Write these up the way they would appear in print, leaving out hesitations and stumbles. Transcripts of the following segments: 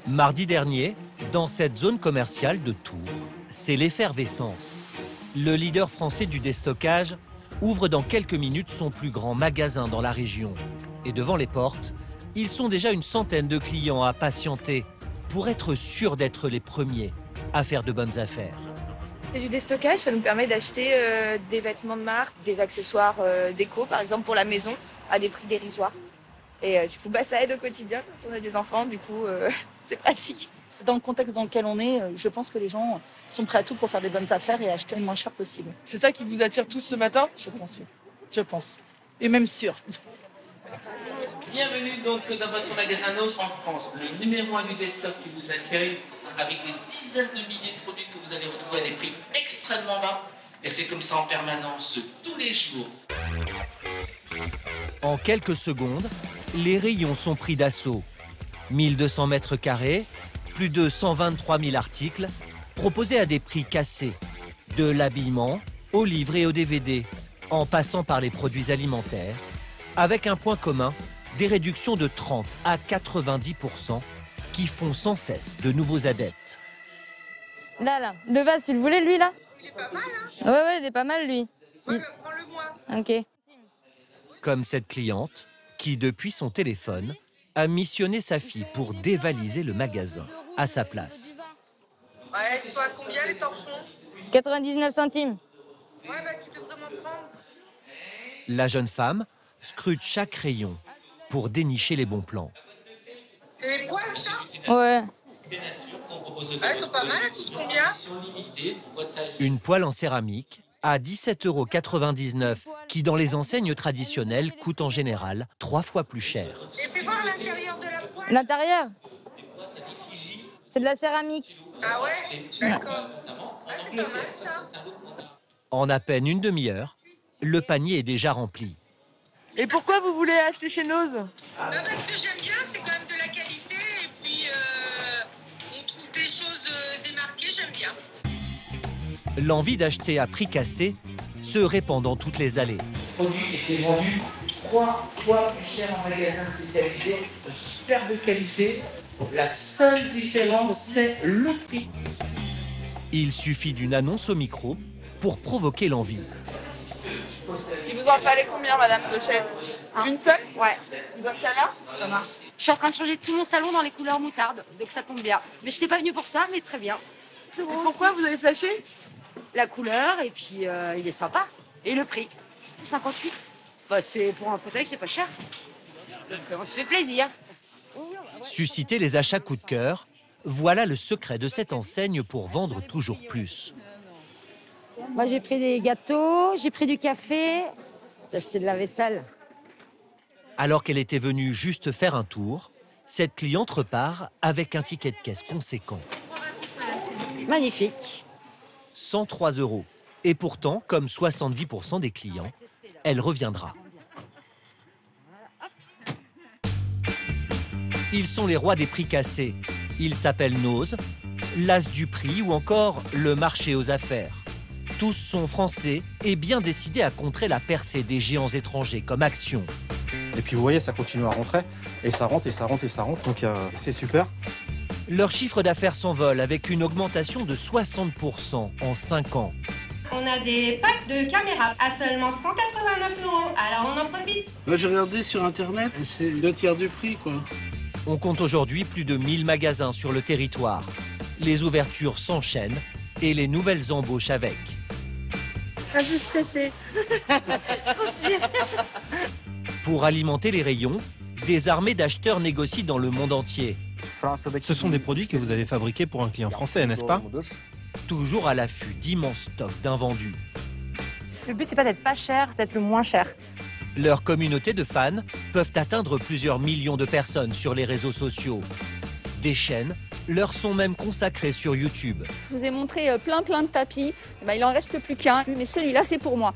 Mardi dernier, dans cette zone commerciale de Tours, c'est l'effervescence. Le leader français du déstockage ouvre dans quelques minutes son plus grand magasin dans la région. Et devant les portes, ils sont déjà une centaine de clients à patienter pour être sûrs d'être les premiers à faire de bonnes affaires. C'est du déstockage, ça nous permet d'acheter des vêtements de marque, des accessoires déco, par exemple pour la maison, à des prix dérisoires. Et du coup, ça aide au quotidien quand on a des enfants, du coup, c'est pratique. Dans le contexte dans lequel on est, je pense que les gens sont prêts à tout pour faire des bonnes affaires et acheter le moins cher possible. C'est ça qui vous attire tous ce matin? Je pense, oui. Je pense. Et même sûr. Bienvenue donc dans votre magasin Noz en France, le numéro 1 du déstock qui vous accueille avec des dizaines de milliers de produits que vous allez retrouver à des prix extrêmement bas. Et c'est comme ça en permanence, tous les jours. En quelques secondes, les rayons sont pris d'assaut. 1200 mètres carrés, plus de 123 000 articles, proposés à des prix cassés. De l'habillement aux livres et aux DVD, en passant par les produits alimentaires, avec un point commun, des réductions de 30 à 90% qui font sans cesse de nouveaux adeptes. Là, le vase, tu le voulais, lui, là? Il est pas mal, hein? Ouais, il est pas mal, lui. Ouais, prends-le moi. Ok. Comme cette cliente qui, depuis son téléphone, a missionné sa fille pour dévaliser le magasin à sa place. Ouais, ils sont à combien les torchons? 99 centimes. Ouais, tu devrais m'en prendre. La jeune femme scrute chaque rayon pour dénicher les bons plans. C'est les poils, ça? Ouais. Elles sont pas mal, elles coûtent combien? Une poêle en céramique à 17,99 € qui, dans les enseignes traditionnelles, coûte en général 3 fois plus cher. Et puis voir l'intérieur de la poêle. L'intérieur? C'est de la céramique. Ah ouais? D'accord. Ah, c'est pas mal, ça. En à peine une demi-heure, le panier est déjà rempli. Et pourquoi vous voulez acheter chez Noz? Parce que j'aime bien, c'est quand même de la qualité et puis on trouve des choses démarquées, j'aime bien. L'envie d'acheter à prix cassé se répand dans toutes les allées. Le produit était vendu 3 fois plus cher en magasin spécialisé, super de qualité. La seule différence, c'est le prix. Il suffit d'une annonce au micro pour provoquer l'envie. Il vous en fallait combien, madame de chef? Une seule? Ouais, Donc ça là? ça marche. Je suis en train de changer tout mon salon dans les couleurs moutarde, donc ça tombe bien. Mais je n'étais pas venue pour ça, mais très bien. Et Pourquoi vous avez flashé? La couleur, et puis il est sympa. Et le prix, c'est 58. C'est pour un fauteuil, c'est pas cher. Donc on se fait plaisir. Susciter les achats coup de cœur, voilà le secret de cette enseigne pour vendre toujours plus. Moi, j'ai pris des gâteaux, j'ai pris du café, j'ai acheté de la vaisselle. Alors qu'elle était venue juste faire un tour, cette cliente repart avec un ticket de caisse conséquent. Magnifique. 103 €. Et pourtant, comme 70% des clients, elle reviendra. Ils sont les rois des prix cassés. Ils s'appellent Noz, l'As du prix ou encore le marché aux affaires. Tous sont français et bien décidés à contrer la percée des géants étrangers comme Action. Et puis vous voyez, ça continue à rentrer, et ça rentre, et ça rentre, et ça rentre, donc c'est super. Leur chiffre d'affaires s'envole avec une augmentation de 60% en 5 ans. On a des packs de caméras à seulement 189 €, alors on en profite. J'ai regardé sur internet, c'est le tiers du prix, quoi. On compte aujourd'hui plus de 1000 magasins sur le territoire. Les ouvertures s'enchaînent et les nouvelles embauches avec. Je suis stressée. Je transpire. Pour alimenter les rayons, des armées d'acheteurs négocient dans le monde entier. Ce sont des produits que vous avez fabriqués pour un client français, n'est-ce pas? Toujours à l'affût d'immenses stocks d'invendus. Le but, c'est pas d'être pas cher, c'est d'être le moins cher. Leurs communautés de fans peuvent atteindre plusieurs millions de personnes sur les réseaux sociaux. Des chaînes leur sont même consacrées sur YouTube. Je vous ai montré plein de tapis. Il en reste plus qu'un, mais celui-là, c'est pour moi.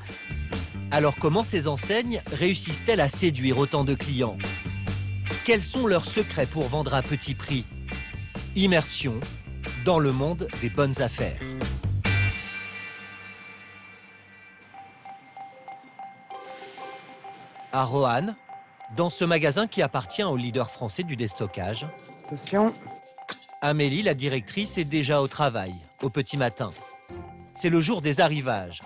Alors comment ces enseignes réussissent-elles à séduire autant de clients? Quels sont leurs secrets pour vendre à petit prix? Immersion dans le monde des bonnes affaires. À Roanne, dans ce magasin qui appartient au leader français du déstockage. Attention. Amélie, la directrice, est déjà au travail, au petit matin. C'est le jour des arrivages.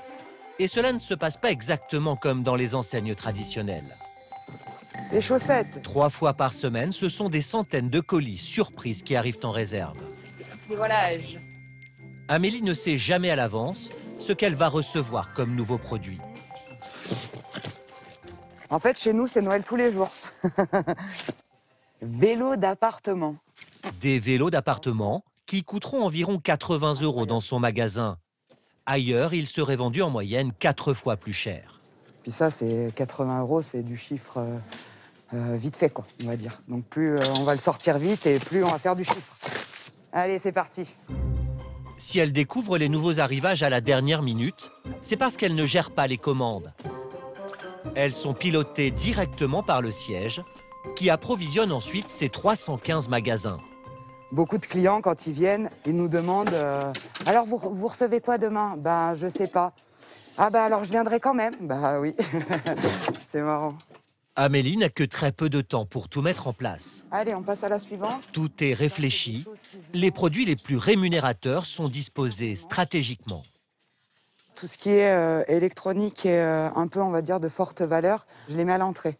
Et cela ne se passe pas exactement comme dans les enseignes traditionnelles. Les chaussettes. 3 fois par semaine, ce sont des centaines de colis surprises qui arrivent en réserve. Dévoilage. Amélie ne sait jamais à l'avance ce qu'elle va recevoir comme nouveau produit. En fait, chez nous, c'est Noël tous les jours. Vélo d'appartement. Des vélos d'appartement qui coûteront environ 80 € dans son magasin. Ailleurs, ils seraient vendus en moyenne 4 fois plus cher. Puis ça, c'est 80 €, c'est du chiffre vite fait, quoi, on va dire. Donc plus on va le sortir vite et plus on va faire du chiffre. Allez, c'est parti. Si elle découvre les nouveaux arrivages à la dernière minute, c'est parce qu'elle ne gère pas les commandes. Elles sont pilotées directement par le siège, qui approvisionne ensuite ses 315 magasins. Beaucoup de clients, quand ils viennent, ils nous demandent alors vous recevez quoi demain? Ben, je sais pas. Ah ben alors je viendrai quand même. Bah oui, c'est marrant. Amélie n'a que très peu de temps pour tout mettre en place. Allez, on passe à la suivante. Tout est réfléchi. Les produits les plus rémunérateurs sont disposés stratégiquement. Tout ce qui est électronique et un peu, on va dire, de forte valeur, je les mets à l'entrée.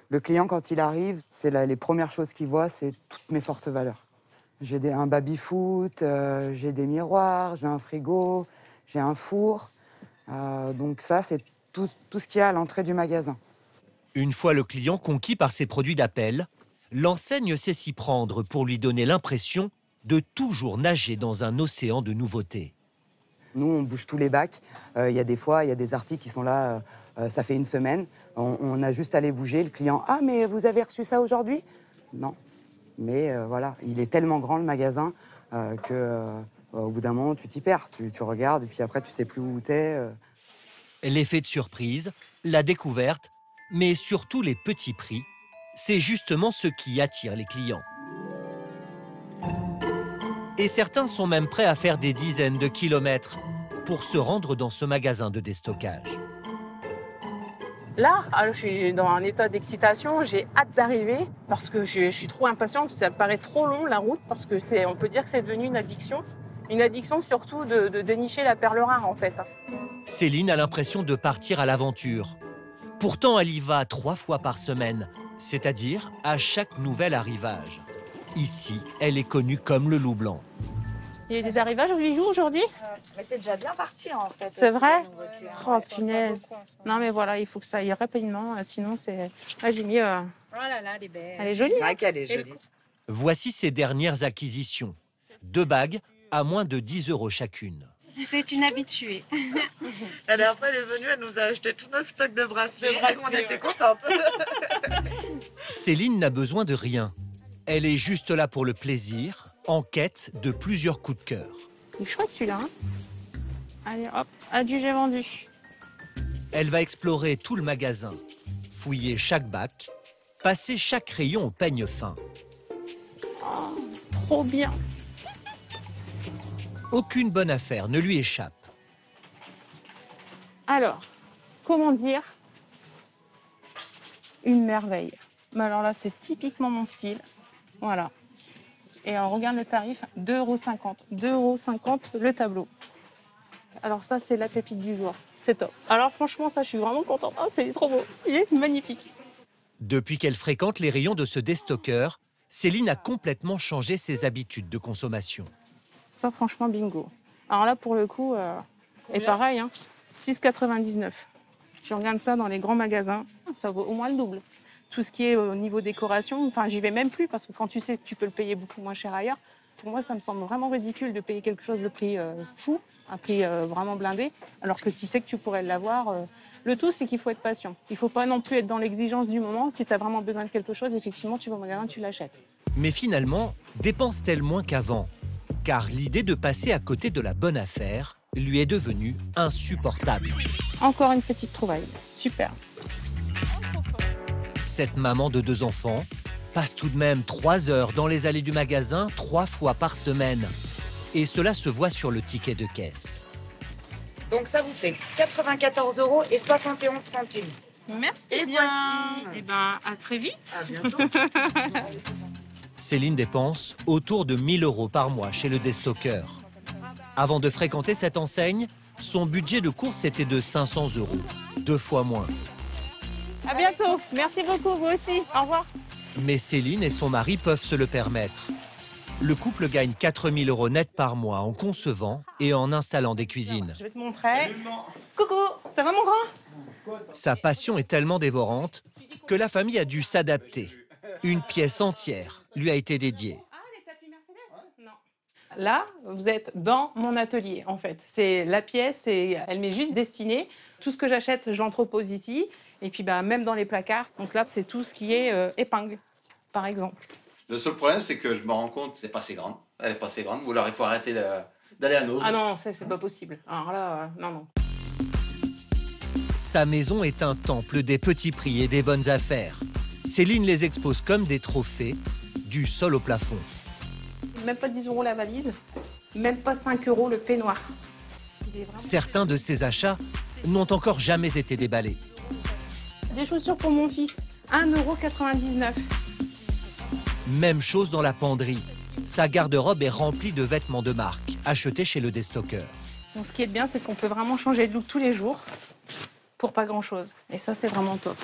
Le client, quand il arrive, c'est les premières choses qu'il voit, c'est toutes mes fortes valeurs. J'ai un baby-foot, j'ai des miroirs, j'ai un frigo, j'ai un four. Donc ça, c'est tout ce qu'il y a à l'entrée du magasin. Une fois le client conquis par ses produits d'appel, l'enseigne sait s'y prendre pour lui donner l'impression de toujours nager dans un océan de nouveautés. Nous, on bouge tous les bacs. Il y a des fois, il y a des articles qui sont là, ça fait une semaine. On a juste à les bouger. Le client, ah, mais vous avez reçu ça aujourd'hui? Non. Mais voilà, il est tellement grand, le magasin, qu'au bout d'un moment, tu t'y perds. Tu regardes et puis après, tu sais plus où t'es. L'effet de surprise, la découverte, mais surtout les petits prix, c'est justement ce qui attire les clients. Et certains sont même prêts à faire des dizaines de kilomètres pour se rendre dans ce magasin de déstockage. Là, alors, je suis dans un état d'excitation, j'ai hâte d'arriver parce que je suis trop impatiente, ça me paraît trop long la route parce que on peut dire que c'est devenu une addiction. Une addiction surtout de dénicher la perle rare en fait. Céline a l'impression de partir à l'aventure. Pourtant, elle y va 3 fois par semaine, c'est-à-dire à chaque nouvel arrivage. Ici, elle est connue comme le loup blanc. Il y a des arrivages au bijou aujourd'hui? Mais c'est déjà bien parti en fait. C'est vrai? Oh punaise. Non mais voilà, il faut que ça aille rapidement, sinon c'est... Là j'ai mis... Oh là là, elle est belle. Elle est jolie. C'est vrai qu'elle est jolie. Voici ses dernières acquisitions. 2 bagues à moins de 10 € chacune. C'est une habituée. La dernière fois, elle est venue, elle nous a acheté tout notre stock de bracelets. On était contente. Céline n'a besoin de rien. Elle est juste là pour le plaisir, en quête de plusieurs coups de cœur. Il est chouette celui-là. Hein, allez hop, adieu, j'ai vendu. Elle va explorer tout le magasin, fouiller chaque bac, passer chaque rayon au peigne fin. Oh, trop bien. Aucune bonne affaire ne lui échappe. Alors, comment dire? Une merveille. Mais alors là, c'est typiquement mon style. Voilà. Et on regarde le tarif, 2,50 €. 2,50 € le tableau. Alors ça, c'est la pépite du jour. C'est top. Alors franchement, ça, je suis vraiment contente. Oh, c'est trop beau. Il est magnifique. Depuis qu'elle fréquente les rayons de ce déstockeur, Céline a complètement changé ses habitudes de consommation. Ça, franchement, bingo. Alors là, pour le coup, et pareil, hein, 6,99 €. Tu regardes ça dans les grands magasins, ça vaut au moins le double. Tout ce qui est au niveau décoration, enfin, j'y vais même plus parce que quand tu sais que tu peux le payer beaucoup moins cher ailleurs, pour moi, ça me semble vraiment ridicule de payer quelque chose de prix fou, un prix vraiment blindé, alors que tu sais que tu pourrais l'avoir. Le tout, c'est qu'il faut être patient. Il ne faut pas non plus être dans l'exigence du moment. Si tu as vraiment besoin de quelque chose, effectivement, tu vas au magasin, tu l'achètes. Mais finalement, dépense-t-elle moins qu'avant? Car l'idée de passer à côté de la bonne affaire lui est devenue insupportable. Encore une petite trouvaille. Super. Cette maman de 2 enfants passe tout de même 3 heures dans les allées du magasin 3 fois par semaine. Et cela se voit sur le ticket de caisse. Donc ça vous fait 94,71 €. Merci Et bien. voici. Eh ben, à très vite. À bientôt. Céline dépense autour de 1 000 € par mois chez le Destocker. Avant de fréquenter cette enseigne, son budget de course était de 500 €, 2 fois moins. À bientôt. Merci beaucoup, vous aussi. Au revoir. Mais Céline et son mari peuvent se le permettre. Le couple gagne 4 000 € net par mois en concevant et en installant des cuisines. Je vais te montrer. Coucou, ça va mon grand? Sa passion est tellement dévorante que la famille a dû s'adapter. Une pièce entière lui a été dédiée. Là, vous êtes dans mon atelier, en fait. C'est la pièce, elle m'est juste destinée. Tout ce que j'achète, je l'entrepose ici. Et puis, même dans les placards. Donc là, c'est tout ce qui est épingle, par exemple. Le seul problème, c'est que je me rends compte, c'est pas assez grande. Elle est pas assez grande. Ou alors, il faut arrêter d'aller à Nose. Ah non, ça, c'est pas possible. Alors là, non. Sa maison est un temple des petits prix et des bonnes affaires. Céline les expose comme des trophées, du sol au plafond. Même pas 10 € la valise, même pas 5 € le peignoir. Certains de ces achats n'ont encore jamais été déballés. Des chaussures pour mon fils, 1,99 €. Même chose dans la penderie. Sa garde-robe est remplie de vêtements de marque, achetés chez le Destocker. Donc ce qui est bien, c'est qu'on peut vraiment changer de look tous les jours pour pas grand-chose. Et ça, c'est vraiment top.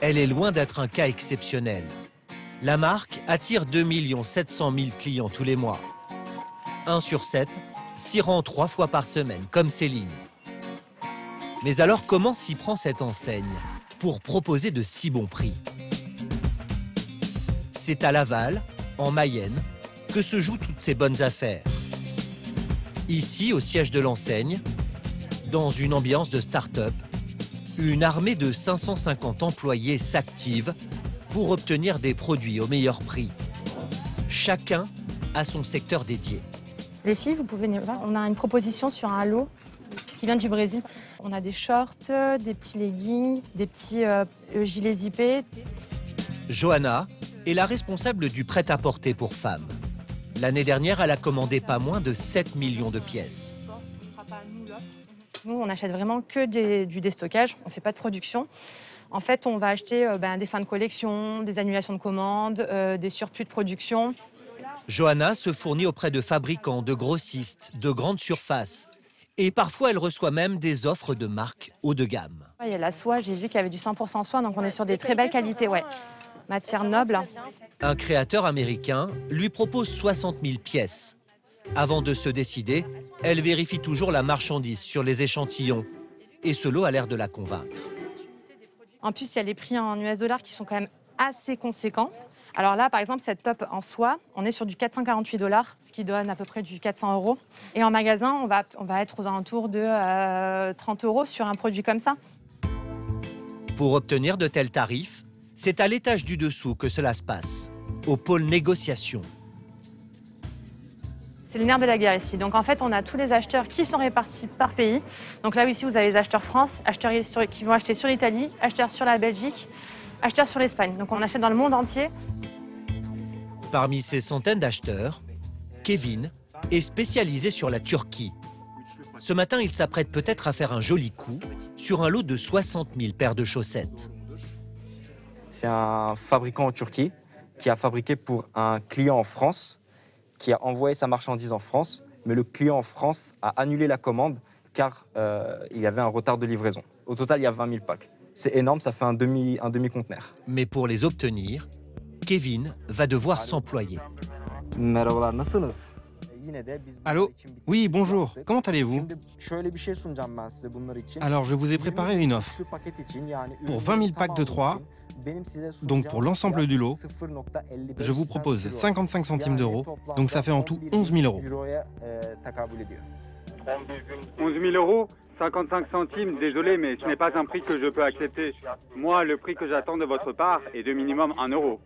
Elle est loin d'être un cas exceptionnel. La marque attire 2 700 000 clients tous les mois. 1 sur 7 s'y rend 3 fois par semaine, comme Céline. Mais alors, comment s'y prend cette enseigne pour proposer de si bons prix? C'est à Laval, en Mayenne, que se jouent toutes ces bonnes affaires. Ici, au siège de l'enseigne, dans une ambiance de start-up, une armée de 550 employés s'active pour obtenir des produits au meilleur prix. Chacun a son secteur dédié. Les filles, vous pouvez venir voir. On a une proposition sur un lot qui vient du Brésil. On a des shorts, des petits leggings, des petits gilets zippés. Johanna est la responsable du prêt-à-porter pour femmes. L'année dernière, elle a commandé pas moins de 7 millions de pièces. Nous, on n'achète vraiment que du déstockage. On ne fait pas de production. En fait, on va acheter des fins de collection, des annulations de commandes, des surplus de production. Johanna se fournit auprès de fabricants, de grossistes, de grandes surfaces. Et parfois, elle reçoit même des offres de marques haut de gamme. Il y a la soie, j'ai vu qu'il y avait du 100% soie, donc on est sur des très belles qualités, ouais. Matière noble. Un créateur américain lui propose 60 000 pièces. Avant de se décider, elle vérifie toujours la marchandise sur les échantillons. Et ce lot a l'air de la convaincre. En plus, il y a les prix en US $ qui sont quand même assez conséquents. Alors là, par exemple, cette top en soie, on est sur du 448 $, ce qui donne à peu près du 400 €. Et en magasin, on va être aux alentours de 30 € sur un produit comme ça. Pour obtenir de tels tarifs, c'est à l'étage du dessous que cela se passe, au pôle négociation. C'est le nerf de la guerre ici. Donc en fait, on a tous les acheteurs qui sont répartis par pays. Donc là, ici, vous avez les acheteurs France, acheteurs qui vont acheter sur l'Italie, acheteurs sur la Belgique, acheteurs sur l'Espagne. Donc on achète dans le monde entier. Parmi ces centaines d'acheteurs, Kevin est spécialisé sur la Turquie. Ce matin, il s'apprête peut-être à faire un joli coup sur un lot de 60 000 paires de chaussettes. C'est un fabricant en Turquie qui a fabriqué pour un client en France, qui a envoyé sa marchandise en France, mais le client en France a annulé la commande car il y avait un retard de livraison. Au total, il y a 20 000 packs. C'est énorme, ça fait un demi-conteneur. Mais pour les obtenir, Kevin va devoir s'employer. Allô? Oui, bonjour. Comment allez-vous? Alors, je vous ai préparé une offre. Pour 20 000 packs de 3, donc pour l'ensemble du lot, je vous propose 55 centimes d'euros, donc ça fait en tout 11 000 €. 11 000 €, 55 centimes, désolé, mais ce n'est pas un prix que je peux accepter. Moi, le prix que j'attends de votre part est de minimum 1 €.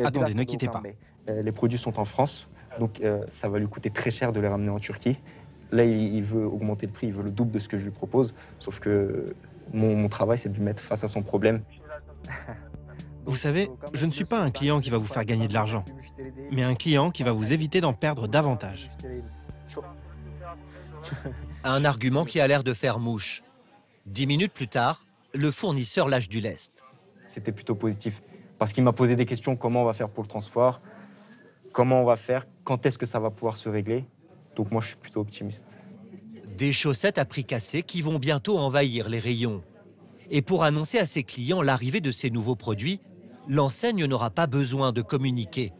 Attendez, ne quittez pas. Les produits sont en France, donc ça va lui coûter très cher de les ramener en Turquie. Là, il veut augmenter le prix, il veut le double de ce que je lui propose, sauf que mon travail, c'est de lui mettre face à son problème. Vous savez, je ne suis pas un client qui va vous faire gagner de l'argent, mais un client qui va vous éviter d'en perdre davantage. Un argument qui a l'air de faire mouche. 10 minutes plus tard, le fournisseur lâche du lest. C'était plutôt positif, Parce qu'il m'a posé des questions, comment on va faire pour le transport, comment on va faire, quand est-ce que ça va pouvoir se régler. Donc moi, je suis plutôt optimiste. Des chaussettes à prix cassé qui vont bientôt envahir les rayons. Et pour annoncer à ses clients l'arrivée de ces nouveaux produits, l'enseigne n'aura pas besoin de communiquer.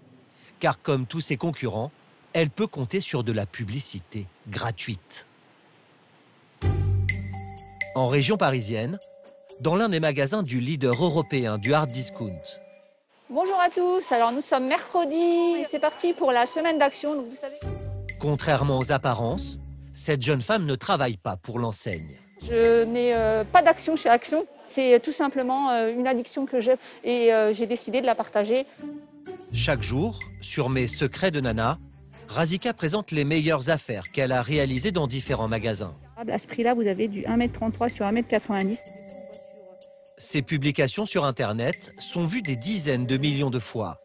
Car comme tous ses concurrents, elle peut compter sur de la publicité gratuite. En région parisienne, dans l'un des magasins du leader européen du hard discount. Bonjour à tous, alors nous sommes mercredi et c'est parti pour la semaine d'action. Donc vous savez... Contrairement aux apparences, cette jeune femme ne travaille pas pour l'enseigne. Je n'ai pas d'action chez Action, c'est tout simplement une addiction que j'ai et j'ai décidé de la partager. Chaque jour, sur Mes secrets de Nana, Razika présente les meilleures affaires qu'elle a réalisées dans différents magasins. À ce prix-là, vous avez du 1,33 m sur 1,90 m. Ces publications sur Internet sont vues des dizaines de millions de fois.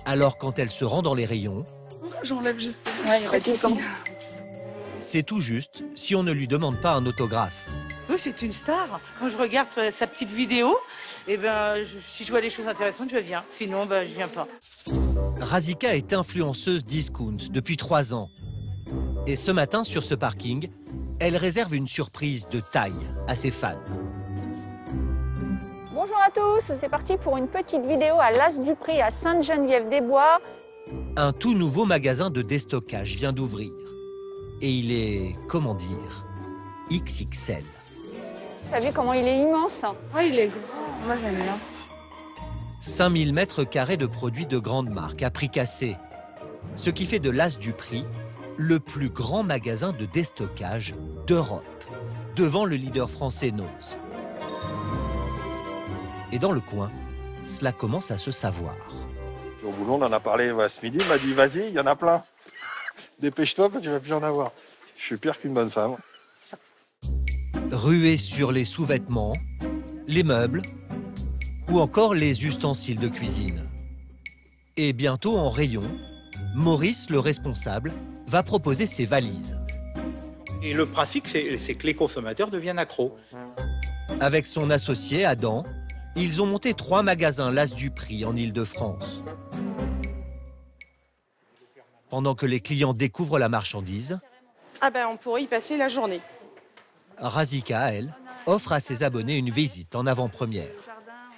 Alors quand elle se rend dans les rayons, J'enlève juste. c'est tout juste si on ne lui demande pas un autographe. Oui, c'est une star. Quand je regarde sa petite vidéo, eh ben, si je vois des choses intéressantes, je viens. Sinon, ben, je viens pas. Razika est influenceuse discount depuis 3 ans. Et ce matin, sur ce parking, elle réserve une surprise de taille à ses fans. Bonjour à tous, c'est parti pour une petite vidéo à l'As du Prix à Sainte-Geneviève-des-Bois. Un tout nouveau magasin de déstockage vient d'ouvrir. Et il est, comment dire, XXL. T'as vu comment il est immense? Ouais, il est grand. Moi, j'aime bien. 5000 mètres carrés de produits de grande marque à prix cassé. Ce qui fait de l'As du Prix le plus grand magasin de déstockage d'Europe, devant le leader français Noz. Et dans le coin, cela commence à se savoir. Au boulot, on en a parlé ce midi, il m'a dit vas-y, il y en a plein. Dépêche-toi parce qu'il va plus en avoir. Je suis pire qu'une bonne femme. Ruée sur les sous-vêtements, les meubles ou encore les ustensiles de cuisine. Et bientôt en rayon, Maurice, le responsable, va proposer ses valises. Et le principe, c'est que les consommateurs deviennent accros. Avec son associé Adam, ils ont monté 3 magasins l'As du Prix en Île-de-France. Pendant que les clients découvrent la marchandise, Ah ben, on pourrait y passer la journée. Razika, elle, offre à ses abonnés une visite en avant-première.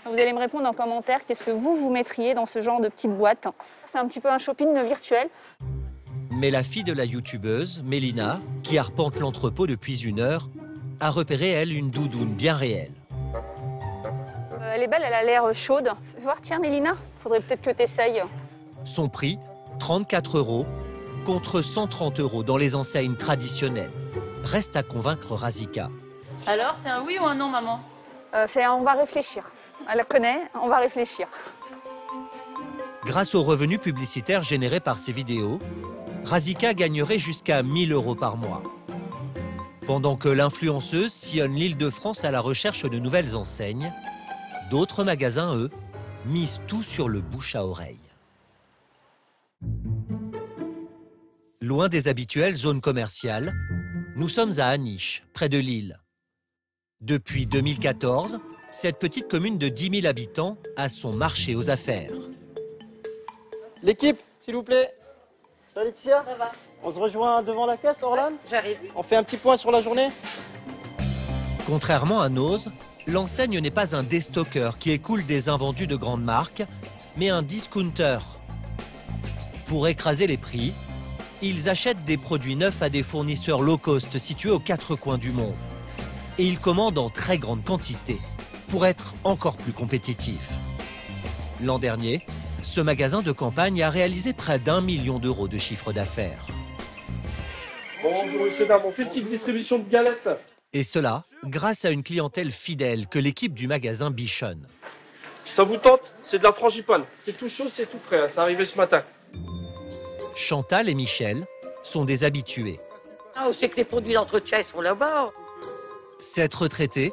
Vous allez me répondre en commentaire qu'est-ce que vous mettriez dans ce genre de petite boîte. C'est un petit peu un shopping virtuel. Mais la fille de la youtubeuse, Mélina, qui arpente l'entrepôt depuis 1 heure, a repéré, elle, une doudoune bien réelle. Elle est belle, elle a l'air chaude. Fais voir, tiens Mélina, faudrait peut-être que tu essayes. Son prix, 34 € contre 130 € dans les enseignes traditionnelles. Reste à convaincre Razika. Alors, c'est un oui ou un non, maman? C'est un on va réfléchir. Elle la connaît, on va réfléchir. Grâce aux revenus publicitaires générés par ses vidéos, Razika gagnerait jusqu'à 1 000 € par mois. Pendant que l'influenceuse sillonne l'Île-de-France à la recherche de nouvelles enseignes, d'autres magasins, eux, misent tout sur le bouche à oreille. Loin des habituelles zones commerciales, nous sommes à Aniche, près de Lille. Depuis 2014, cette petite commune de 10 000 habitants a son marché aux affaires. L'équipe, s'il vous plaît. Ça va Laetitia? Ça va. On se rejoint devant la caisse, Orlan? J'arrive. On fait un petit point sur la journée? Contrairement à Noz, l'enseigne n'est pas un déstockeur qui écoule des invendus de grandes marques, mais un discounter. Pour écraser les prix, ils achètent des produits neufs à des fournisseurs low cost situés aux 4 coins du monde. Et ils commandent en très grande quantité, pour être encore plus compétitifs. L'an dernier, ce magasin de campagne a réalisé près d'1 million € de chiffre d'affaires. Bonjour, messieurs, dames, on fait une petite distribution de galettes. Et cela, grâce à une clientèle fidèle que l'équipe du magasin bichonne. Ça vous tente? C'est de la frangipane. C'est tout chaud, c'est tout frais. Hein. C'est arrivé ce matin. Chantal et Michel sont des habitués. Ah, c'est que les produits d'entretien sont là-bas. Cette retraitée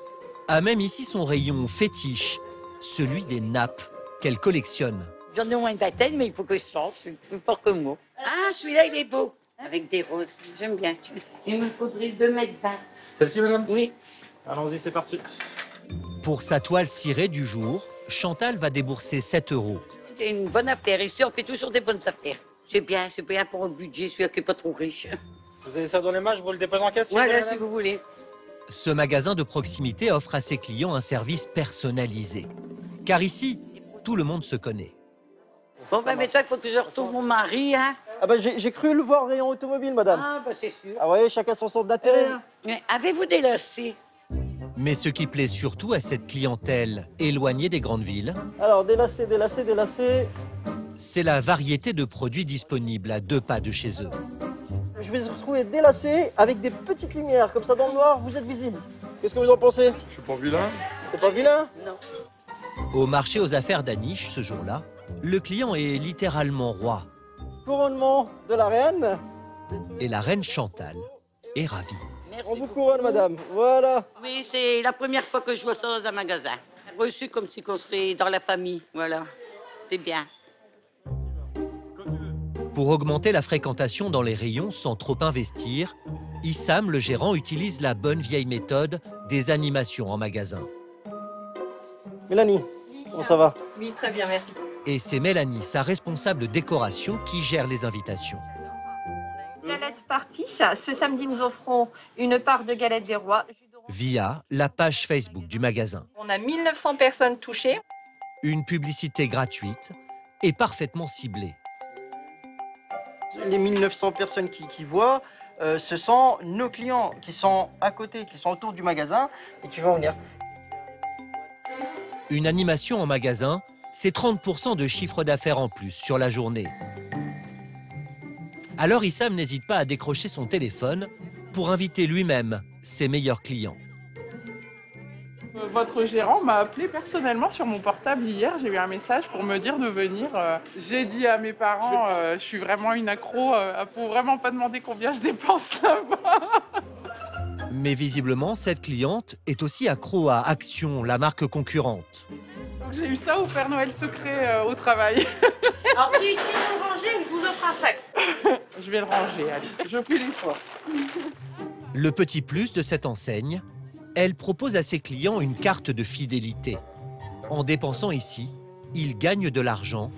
a même ici son rayon fétiche, celui des nappes qu'elle collectionne. J'en ai au moins une vingtaine, mais il faut que je change, c'est plus fort que moi. Ah, celui-là, il est beau, avec des roses. J'aime bien. Il me faudrait 2,20 m. Celle-ci, madame? Oui. Allons-y, c'est parti. Pour sa toile cirée du jour, Chantal va débourser 7 €. C'est une bonne affaire. Ici, on fait toujours des bonnes affaires. C'est bien pour le budget, celui qui n'est pas trop riche. Vous avez ça dans les mains, je vous le dépose en caisse. Voilà, si vous voulez. Ce magasin de proximité offre à ses clients un service personnalisé. Car ici, tout le monde se connaît. Bon, ben, mais toi, il faut que je retrouve mon mari, hein. Ah bah j'ai cru le voir rayon automobile, madame. Ah, bah c'est sûr. Ah ouais, chacun son centre d'intérêt. Hein. Mais avez-vous des lacets? Mais ce qui plaît surtout à cette clientèle éloignée des grandes villes, Alors, des lacets. c'est la variété de produits disponibles à 2 pas de chez eux. Je vais vous retrouver des lacets avec des petites lumières, comme ça dans le noir, vous êtes visible. Qu'est-ce que vous en pensez? Je suis pas vilain. T'es pas vilain? Non. Au marché aux affaires d'Aniche, ce jour-là, le client est littéralement roi. Couronnement de la reine. Et la reine Chantal est ravie. Merci. On vous couronne, madame. Voilà. Oui, c'est la première fois que je vois ça dans un magasin. Reçu comme si on serait dans la famille, voilà. C'est bien. Pour augmenter la fréquentation dans les rayons sans trop investir, Issam, le gérant, utilise la bonne vieille méthode des animations en magasin. Mélanie, comment ça va? Oui, très bien, merci. Et c'est Mélanie, sa responsable décoration, qui gère les invitations. Galette partie. Ce samedi, nous offrons une part de galette des rois. Via la page Facebook du magasin. On a 1900 personnes touchées. Une publicité gratuite et parfaitement ciblée. Les 1900 personnes qui voient, ce sont nos clients qui sont à côté, qui sont autour du magasin et qui vont venir. Une animation en magasin, c'est 30% de chiffre d'affaires en plus sur la journée. Alors Issam n'hésite pas à décrocher son téléphone pour inviter lui-même ses meilleurs clients. Votre gérant m'a appelé personnellement sur mon portable hier. J'ai eu un message pour me dire de venir. J'ai dit à mes parents, je suis vraiment une accro. Faut vraiment pas demander combien je dépense là-bas. Mais visiblement, cette cliente est aussi accro à Action, la marque concurrente. J'ai eu ça au Père Noël secret au travail. Alors si vous rangez, je vous offre un sac. Je vais le ranger, allez. Je fais l'effort. Le petit plus de cette enseigne, elle propose à ses clients une carte de fidélité. En dépensant ici, ils gagnent de l'argent.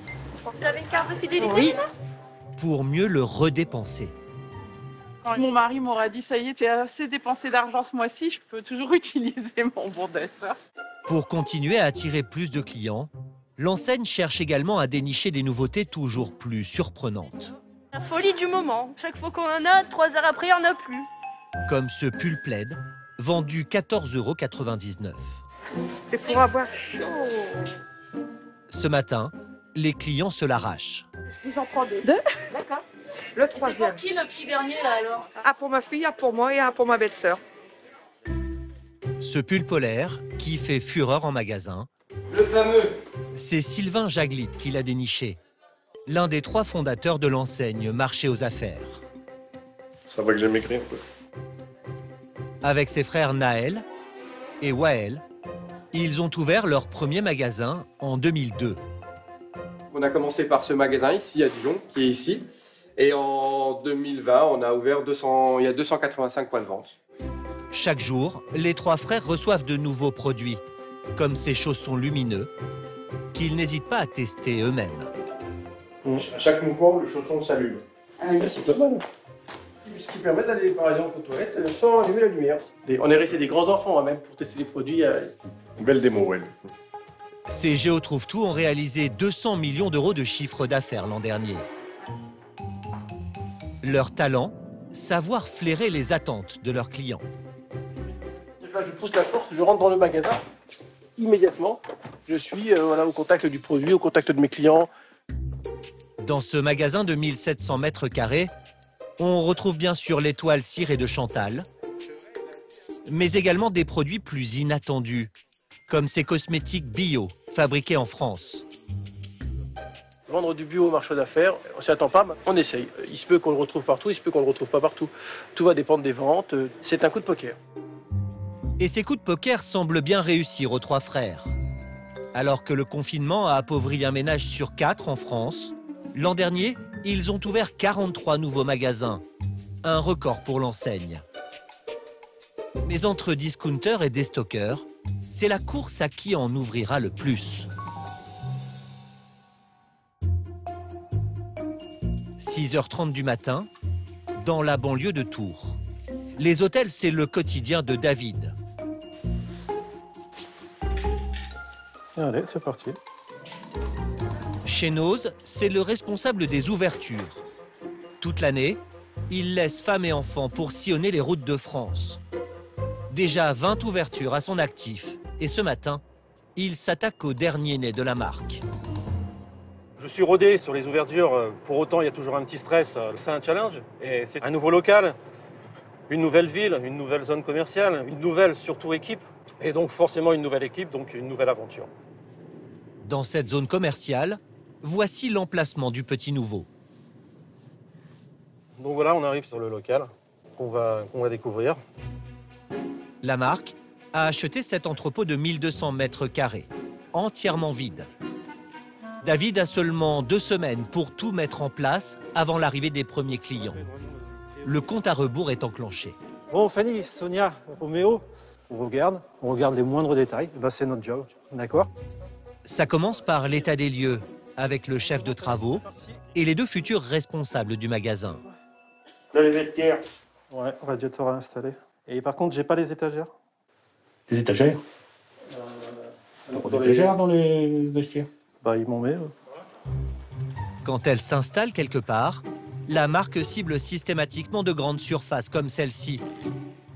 Vous avez une carte de fidélité? Oui. Pour mieux le redépenser. Quand mon mari m'aura dit, ça y est, j'ai assez dépensé d'argent ce mois-ci, je peux toujours utiliser mon bon d'achat. Pour continuer à attirer plus de clients, l'enseigne cherche également à dénicher des nouveautés toujours plus surprenantes. La folie du moment. Chaque fois qu'on en a, 3 heures après, il n'y en a plus. Comme ce pull plaid, vendu 14,99 €. C'est pour avoir chaud. Ce matin, les clients se l'arrachent. Je vous en prends 2. D'accord. Le C'est pour 3e. qui le petit dernier là alors? Un pour ma fille, un pour moi et un pour ma belle-sœur. Ce pull polaire, qui fait fureur en magasin, Le fameux. c'est Sylvain Jaglit qui l'a déniché, l'un des 3 fondateurs de l'enseigne Marché aux affaires. Ça va que j'aime écrire, quoi. Avec ses frères Naël et Wael, ils ont ouvert leur premier magasin en 2002. On a commencé par ce magasin ici à Dijon, qui est ici. Et en 2020, on a ouvert il y a 285 points de vente. Chaque jour, les 3 frères reçoivent de nouveaux produits, comme ces chaussons lumineux, qu'ils n'hésitent pas à tester eux-mêmes. À chaque mouvement, le chausson s'allume. C'est pas mal. Ce qui permet d'aller par exemple aux toilettes sans allumer la lumière. On est resté des grands enfants même pour tester les produits. Une belle démo, ouais. Ces Géotrouve-Tout ont réalisé 200 millions d'euros de chiffre d'affaires l'an dernier. Leur talent, savoir flairer les attentes de leurs clients. Là, je pousse la porte, je rentre dans le magasin. Immédiatement, je suis au contact du produit, au contact de mes clients. Dans ce magasin de 1700 mètres carrés, on retrouve bien sûr les toiles cirées de Chantal, mais également des produits plus inattendus, comme ces cosmétiques bio, fabriqués en France. Vendre du bio au marché d'affaires, on s'y attend pas, on essaye. Il se peut qu'on le retrouve partout, il se peut qu'on le retrouve pas partout. Tout va dépendre des ventes, c'est un coup de poker. Et ces coups de poker semblent bien réussir aux 3 frères. Alors que le confinement a appauvri un ménage sur 4 en France, l'an dernier, ils ont ouvert 43 nouveaux magasins, un record pour l'enseigne. Mais entre discounters et déstockeurs, C'est la course à qui en ouvrira le plus. 6h30 du matin, dans la banlieue de Tours. Les hôtels, c'est le quotidien de David. Allez, c'est parti. Chez Noz, c'est le responsable des ouvertures. Toute l'année, il laisse femmes et enfants pour sillonner les routes de France. Déjà 20 ouvertures à son actif. Et ce matin, il s'attaque au dernier né de la marque. Je suis rodé sur les ouvertures, pour autant il y a toujours un petit stress. C'est un challenge et c'est un nouveau local, une nouvelle ville, une nouvelle zone commerciale, une nouvelle surtout équipe. Et donc forcément une nouvelle équipe, donc une nouvelle aventure. Dans cette zone commerciale, voici l'emplacement du petit nouveau. Donc voilà, on arrive sur le local qu'on va découvrir. La marque a acheté cet entrepôt de 1200 mètres carrés, entièrement vide. David a seulement 2 semaines pour tout mettre en place avant l'arrivée des premiers clients. Le compte à rebours est enclenché. Bon, Fanny, Sonia, Roméo, on regarde les moindres détails. Ben, c'est notre job, d'accord? Ça commence par l'état des lieux, avec le chef de travaux et les 2 futurs responsables du magasin. Là, les vestiaires. Ouais, radiateur à installer. Et par contre, j'ai pas les étagères. Les étagères Des étagères dans les vestiaires? Bah, ils m'en mettent. Quand elle s'installe quelque part, la marque cible systématiquement de grandes surfaces comme celle-ci.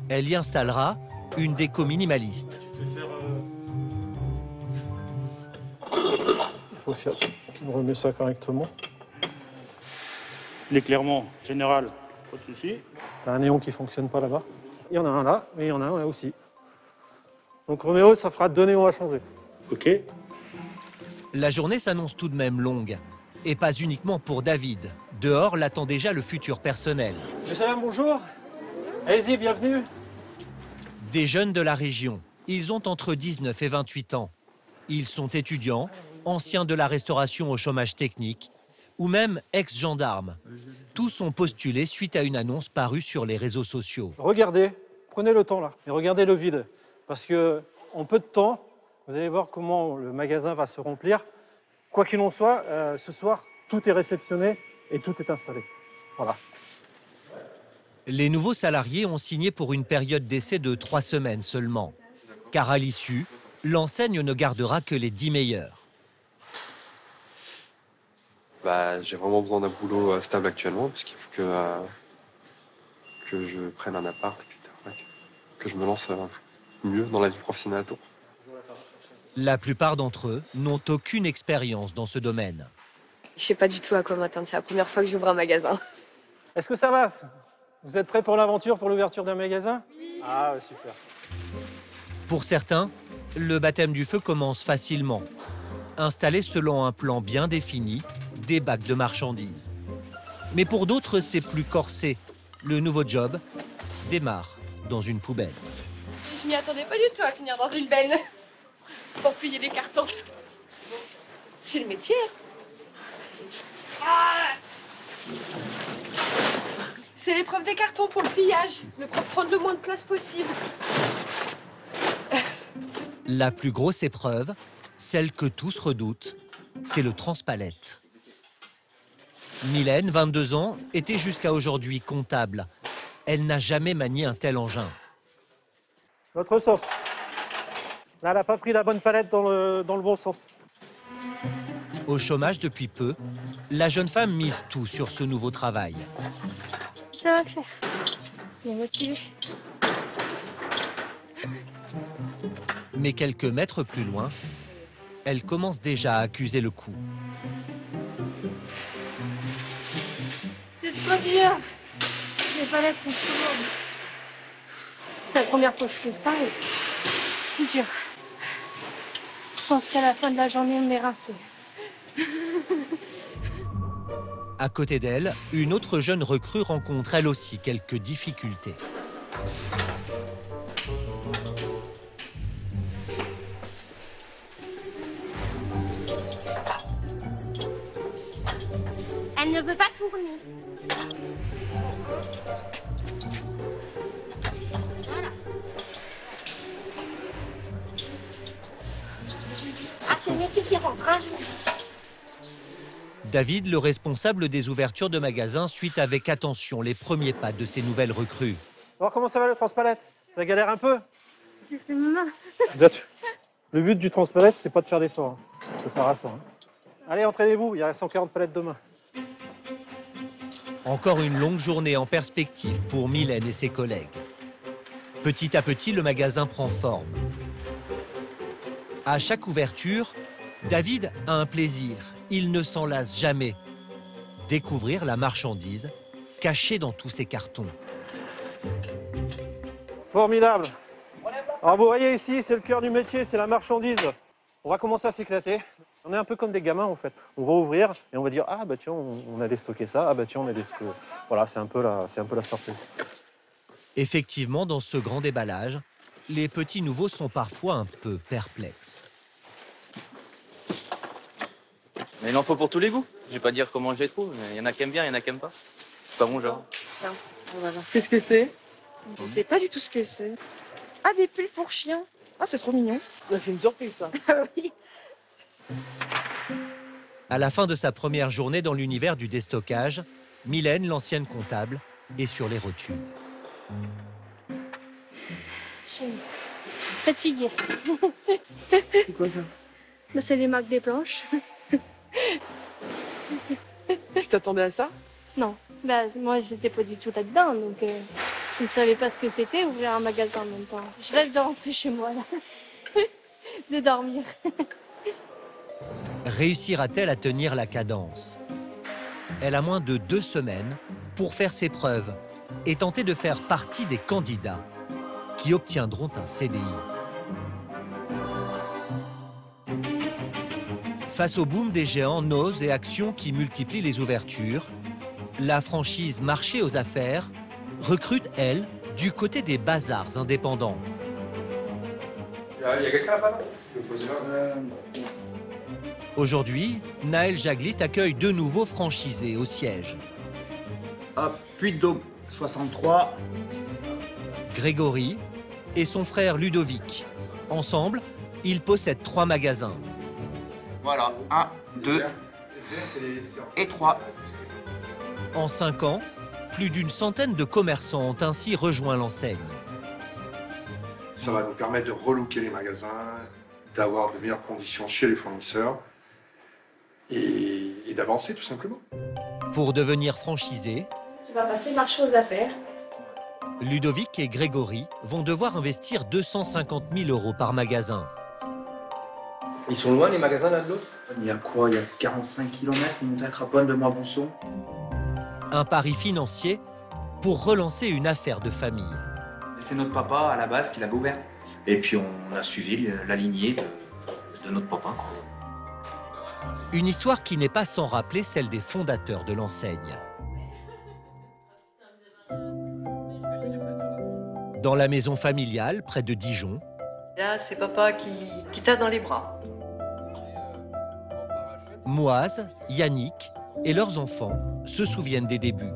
Elle y installera une déco minimaliste. Il faut faire... On remet ça correctement. L'éclairement général, pas de souci. T'as un néon qui fonctionne pas là-bas. Il y en a un là, mais il y en a un là aussi. Donc Roméo, ça fera 2 néons à changer. Ok. La journée s'annonce tout de même longue. Et pas uniquement pour David. Dehors l'attend déjà le futur personnel. Monsieur Salam, bonjour. Allez-y, bienvenue. Des jeunes de la région. Ils ont entre 19 et 28 ans. Ils sont étudiants, anciens de la restauration au chômage technique, ou même ex-gendarmes. Tous ont postulé suite à une annonce parue sur les réseaux sociaux. Regardez, prenez le temps là, et regardez le vide. Parce que en peu de temps, vous allez voir comment le magasin va se remplir. Quoi qu'il en soit, ce soir, tout est réceptionné et tout est installé. Voilà. Les nouveaux salariés ont signé pour une période d'essai de 3 semaines seulement. Car à l'issue, l'enseigne ne gardera que les 10 meilleurs. Bah, j'ai vraiment besoin d'un boulot stable actuellement, puisqu'il faut que je prenne un appart, etc. Que je me lance mieux dans la vie professionnelle à Tours. La plupart d'entre eux n'ont aucune expérience dans ce domaine. Je sais pas du tout à quoi m'attendre, c'est la première fois que j'ouvre un magasin. Est-ce que ça va? Vous êtes prêts pour l'aventure, pour l'ouverture d'un magasin? Oui. Ah, super. Pour certains, le baptême du feu commence facilement. Installés selon un plan bien défini, des bacs de marchandises. Mais pour d'autres, c'est plus corsé. Le nouveau job démarre dans une poubelle. Je m'y attendais pas du tout à finir dans une benne pour plier les cartons. C'est le métier. Ah, c'est l'épreuve des cartons pour le pliage. Prendre le moins de place possible. La plus grosse épreuve, celle que tous redoutent, c'est le transpalette. Mylène, 22 ans, était jusqu'à aujourd'hui comptable. Elle n'a jamais manié un tel engin. Votre sauce. Là, elle n'a pas pris la bonne palette dans le bon sens. Au chômage depuis peu, la jeune femme mise tout sur ce nouveau travail. Ça va le faire. Il est motivé. Mais quelques mètres plus loin, elle commence déjà à accuser le coup. C'est trop dur. Les palettes sont trop lourdes. C'est la première fois que je fais ça et c'est dur. Je pense qu'à la fin de la journée, on est rincé. À côté d'elle, une autre jeune recrue rencontre elle aussi quelques difficultés. Elle ne veut pas tourner. Voilà. petit qui rentre, hein, je vous dis. David, le responsable des ouvertures de magasins, suit avec attention les premiers pas de ces nouvelles recrues. Alors comment ça va le transpalette? Ça galère un peu? J'ai fait ma main. Le but du transpalette, c'est pas de faire d'efforts. Hein. Ça sert à ça. Hein. Allez, entraînez-vous, il y a 140 palettes demain. Encore une longue journée en perspective pour Mylène et ses collègues. Petit à petit, le magasin prend forme. À chaque ouverture, David a un plaisir. Il ne s'en lasse jamais. Découvrir la marchandise cachée dans tous ces cartons. Formidable. Alors vous voyez ici, c'est le cœur du métier, c'est la marchandise. On va commencer à s'éclater. On est un peu comme des gamins en fait. On va ouvrir et on va dire ah bah tiens on a déstocké ça, ah bah tiens on a déstocké. Voilà, c'est un peu la surprise. Effectivement, dans ce grand déballage, les petits nouveaux sont parfois un peu perplexes. Mais il en faut pour tous les goûts. Je vais pas dire comment je les trouve, mais il y en a qui aiment bien, il y en a qui aiment pas. C'est pas mon genre. Tiens, on va voir. Qu'est-ce que c'est? Je sais pas du tout ce que c'est. Ah, des pulls pour chiens. Ah, c'est trop mignon. C'est une surprise, ça. Oui. À la fin de sa première journée dans l'univers du déstockage, Mylène, l'ancienne comptable, est sur les rotules. Je suis fatiguée. C'est quoi ça? Là, c'est les marques des planches. Tu t'attendais à ça? Non. Bah, moi, j'étais pas du tout là-dedans, donc je ne savais pas ce que c'était, ouvrir un magasin en même temps. Je rêve de rentrer chez moi, là. De dormir. Réussira-t-elle à tenir la cadence? Elle a moins de 2 semaines pour faire ses preuves et tenter de faire partie des candidats qui obtiendront un CDI. Face au boom des géants Noz et Action qui multiplient les ouvertures, la franchise Marché aux affaires recrute, elle, du côté des bazars indépendants. Il y a quelqu'un là-bas? Aujourd'hui, Naël Jaglit accueille 2 nouveaux franchisés au siège. Hop, Puy-de-Dôme, 63. Grégory et son frère Ludovic. Ensemble, ils possèdent 3 magasins. Voilà, 1, 2 et 3. En 5 ans, plus d'une centaine de commerçants ont ainsi rejoint l'enseigne. Ça va nous permettre de relooker les magasins, d'avoir de meilleures conditions chez les fournisseurs et d'avancer tout simplement. Pour devenir franchisé, Tu vas passer marché aux affaires. Ludovic et Grégory vont devoir investir 250 000 € par magasin. Ils sont loin les magasins l'un de l'autre? Il y a quoi? Il y a 45 km, monter à Craponne de Moisbonson. Un pari financier pour relancer une affaire de famille. C'est notre papa à la base qui l'avait ouvert. Et puis on a suivi la lignée de notre papa. Une histoire qui n'est pas sans rappeler celle des fondateurs de l'enseigne. Dans la maison familiale, près de Dijon, Là, c'est papa qui t'a dans les bras. Moise, Yannick et leurs enfants se souviennent des débuts.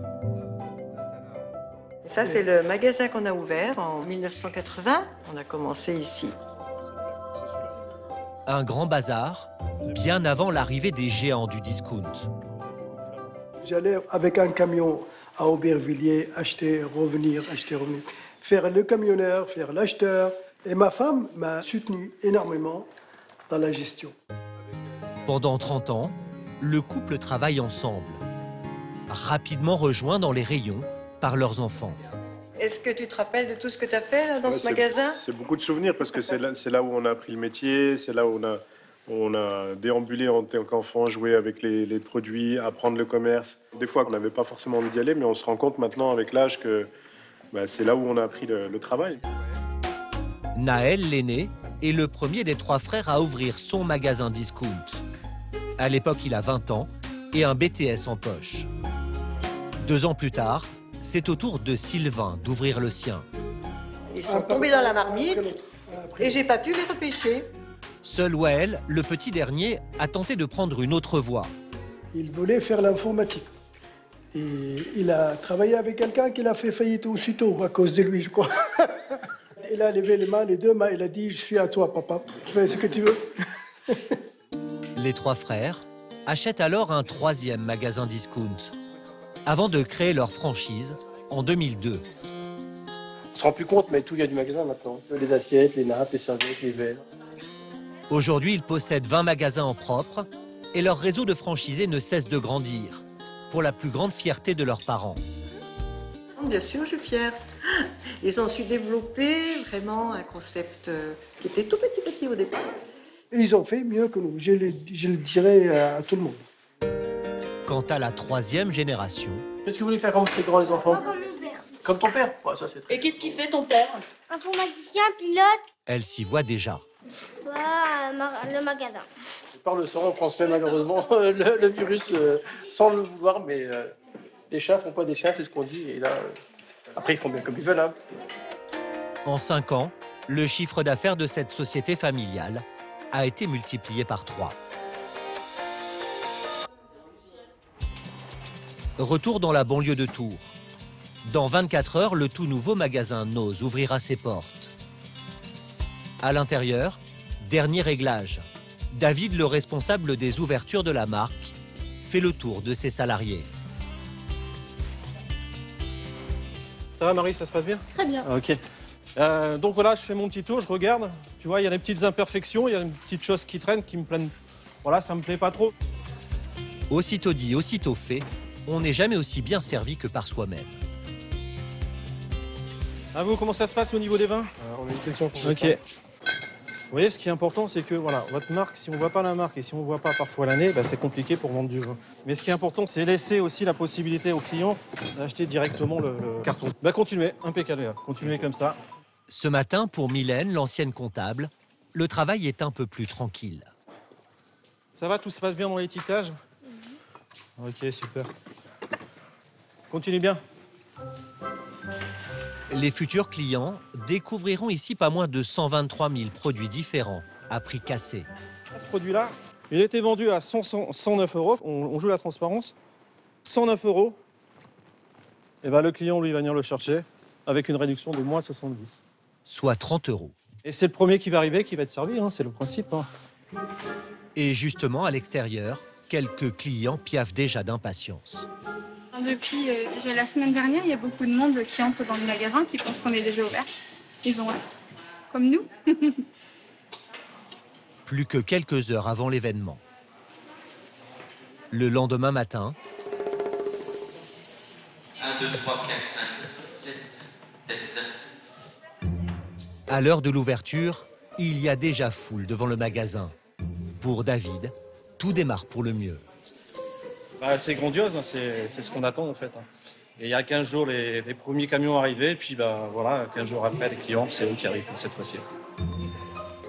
Ça, c'est le magasin qu'on a ouvert en 1980. On a commencé ici. Un grand bazar, bien avant l'arrivée des géants du discount. J'allais avec un camion à Aubervilliers, acheter, revenir, faire le camionneur, faire l'acheteur. Et ma femme m'a soutenu énormément dans la gestion. Pendant 30 ans, le couple travaille ensemble, rapidement rejoints dans les rayons par leurs enfants. Est-ce que tu te rappelles de tout ce que tu as fait là, dans ce magasin? C'est beaucoup de souvenirs parce que c'est là où on a appris le métier, c'est là où on a déambulé en tant qu'enfant, joué avec les produits, apprendre le commerce. Des fois, on n'avait pas forcément envie d'y aller, mais on se rend compte maintenant avec l'âge que c'est là où on a appris le travail. Naël, l'aîné, est le premier des 3 frères à ouvrir son magasin discount. À l'époque, il a 20 ans et un BTS en poche. 2 ans plus tard, c'est au tour de Sylvain d'ouvrir le sien. Ils sont tombés dans la marmite et j'ai pas pu les repêcher. Seul Wael, le petit dernier, a tenté de prendre une autre voie. Il voulait faire l'informatique. Et il a travaillé avec quelqu'un qui l'a fait faillite aussitôt à cause de lui, je crois. Il a levé les 2 mains, il a dit « Je suis à toi, papa. Fais ce que tu veux. » Les trois frères achètent alors un troisième magasin discount, avant de créer leur franchise en 2002. On se rend plus compte, mais tout vient du magasin maintenant. Les assiettes, les nappes, les serviettes, les verres. Aujourd'hui, ils possèdent 20 magasins en propre et leur réseau de franchisés ne cesse de grandir, pour la plus grande fierté de leurs parents. Bien sûr, je suis fière. Ils ont su développer vraiment un concept qui était tout petit au départ. Et ils ont fait mieux que nous, je le dirais à tout le monde. Quant à la troisième génération... Qu'est-ce que vous voulez faire quand vous serez grands, les enfants? Comme ton père? Ouais, ça, c'est très... Et qu'est-ce qu'il fait ton père? Informaticien, pilote. Elle s'y voit déjà. Le magasin. Par le sang, on transmet malheureusement le virus sans le vouloir, mais les chats font pas des chiens, c'est ce qu'on dit. Et là, après, ils font bien comme ils veulent. Hein. En 5 ans, le chiffre d'affaires de cette société familiale a été multiplié par 3. Retour dans la banlieue de Tours. Dans 24 heures, le tout nouveau magasin Nose ouvrira ses portes. À l'intérieur, dernier réglage. David, le responsable des ouvertures de la marque, fait le tour de ses salariés. Ça va Marie, ça se passe bien? Très bien. Ok. Donc voilà, je fais mon petit tour, je regarde. Tu vois, il y a des petites imperfections, il y a des petites choses qui traînent, qui me plaisent. Voilà, ça me plaît pas trop. Aussitôt dit, aussitôt fait, on n'est jamais aussi bien servi que par soi-même. À vous, comment ça se passe au niveau des vins? On a une question pour vous. Ok. Vous voyez, ce qui est important, c'est que voilà, votre marque, si on ne voit pas la marque et si on ne voit pas parfois l'année, ben, c'est compliqué pour vendre du vin. Mais ce qui est important, c'est laisser aussi la possibilité aux clients d'acheter directement le carton. Ben, continuez, impeccable, continuez comme ça. Ce matin, pour Mylène, l'ancienne comptable, le travail est un peu plus tranquille. Ça va, tout se passe bien dans l'étiquetage? Ok, super. Continue bien. Les futurs clients découvriront ici pas moins de 123 000 produits différents à prix cassé. Ce produit-là, il était vendu à 109 €. On joue la transparence. 109 €. Et ben, le client, lui, va venir le chercher avec une réduction de moins 70. Soit 30 €. Et c'est le premier qui va arriver qui va être servi, hein, c'est le principe. Hein. Et justement, à l'extérieur, quelques clients piaffent déjà d'impatience. Depuis déjà la semaine dernière, il y a beaucoup de monde qui entre dans le magasin, qui pensent qu'on est déjà ouvert. Ils ont hâte, comme nous. Plus que quelques heures avant l'événement. Le lendemain matin... 1, 2, 3, 4, 5, 6, 7, test. À l'heure de l'ouverture, il y a déjà foule devant le magasin. Pour David, tout démarre pour le mieux. Bah, c'est grandiose, hein, c'est ce qu'on attend en fait. Hein. Et il y a 15 jours, les premiers camions arrivaient, puis bah, voilà, 15 jours après, les clients, c'est eux qui arrivent cette fois-ci.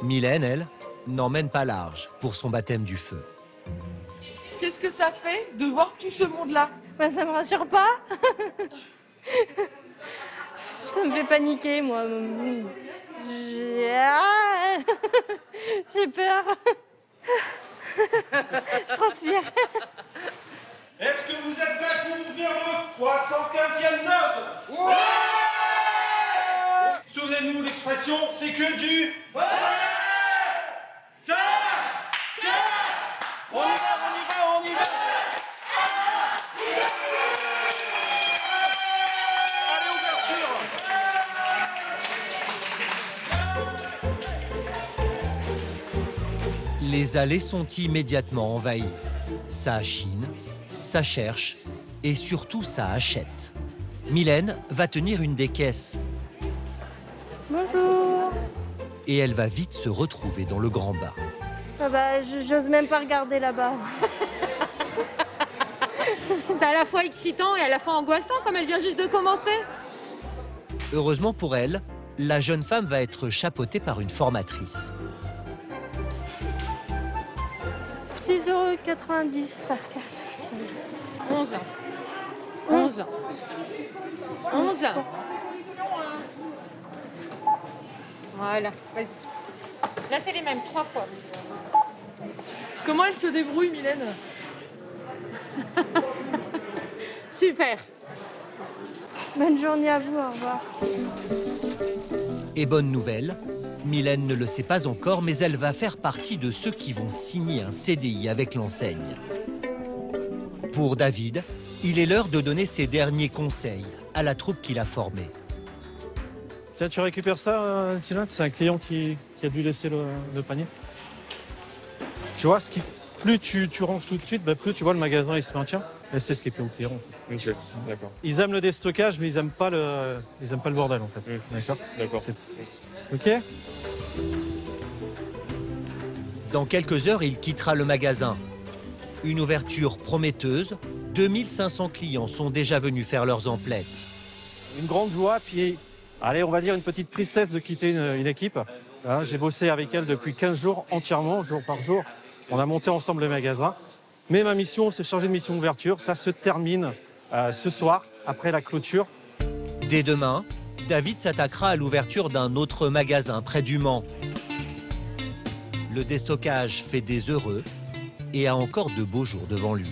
Mylène, elle, n'emmène pas large pour son baptême du feu. Qu'est-ce que ça fait de voir tout ce monde-là? Bah, ça me rassure pas. Ça me fait paniquer, moi. J'ai peur. Je transpire. Est-ce que vous êtes prêts pour ouvrir le 315e Nose? Ouais! Souvenez-nous, l'expression, c'est que du... Ouais! 5, 4, on y va! Allez, ouverture! Les allées sont immédiatement envahies. Ça chine, ça cherche et surtout ça achète. Mylène va tenir une des caisses. Bonjour. Et elle va vite se retrouver dans le grand bain. Ah bah, j'ose même pas regarder là-bas. C'est à la fois excitant et à la fois angoissant comme elle vient juste de commencer. Heureusement pour elle, la jeune femme va être chapeautée par une formatrice. 6,90 € par carte. 11. 11. 11. Voilà, vas-y. Là, c'est les mêmes, 3 fois. Comment elle se débrouille, Mylène? Super. Bonne journée à vous, au revoir. Et bonne nouvelle, Mylène ne le sait pas encore, mais elle va faire partie de ceux qui vont signer un CDI avec l'enseigne. Pour David, il est l'heure de donner ses derniers conseils à la troupe qu'il a formée. Tiens, tu récupères ça, Tina? C'est un client qui a dû laisser le panier. Tu vois, plus tu ranges tout de suite, plus tu vois le magasin il se maintient. Et c'est ce qui est plus au client. Ok, d'accord. Ils aiment le déstockage, mais ils aiment pas le bordel en fait. D'accord. D'accord. Ok. Dans quelques heures, il quittera le magasin. Une ouverture prometteuse. 2500 clients sont déjà venus faire leurs emplettes. Une grande joie, puis allez, on va dire une petite tristesse de quitter une équipe. Hein, j'ai bossé avec elle depuis 15 jours entièrement, jour par jour. On a monté ensemble le magasin. Mais ma mission, c'est changer de mission d'ouverture. Ça se termine ce soir, après la clôture. Dès demain, David s'attaquera à l'ouverture d'un autre magasin près du Mans. Le déstockage fait des heureux et a encore de beaux jours devant lui.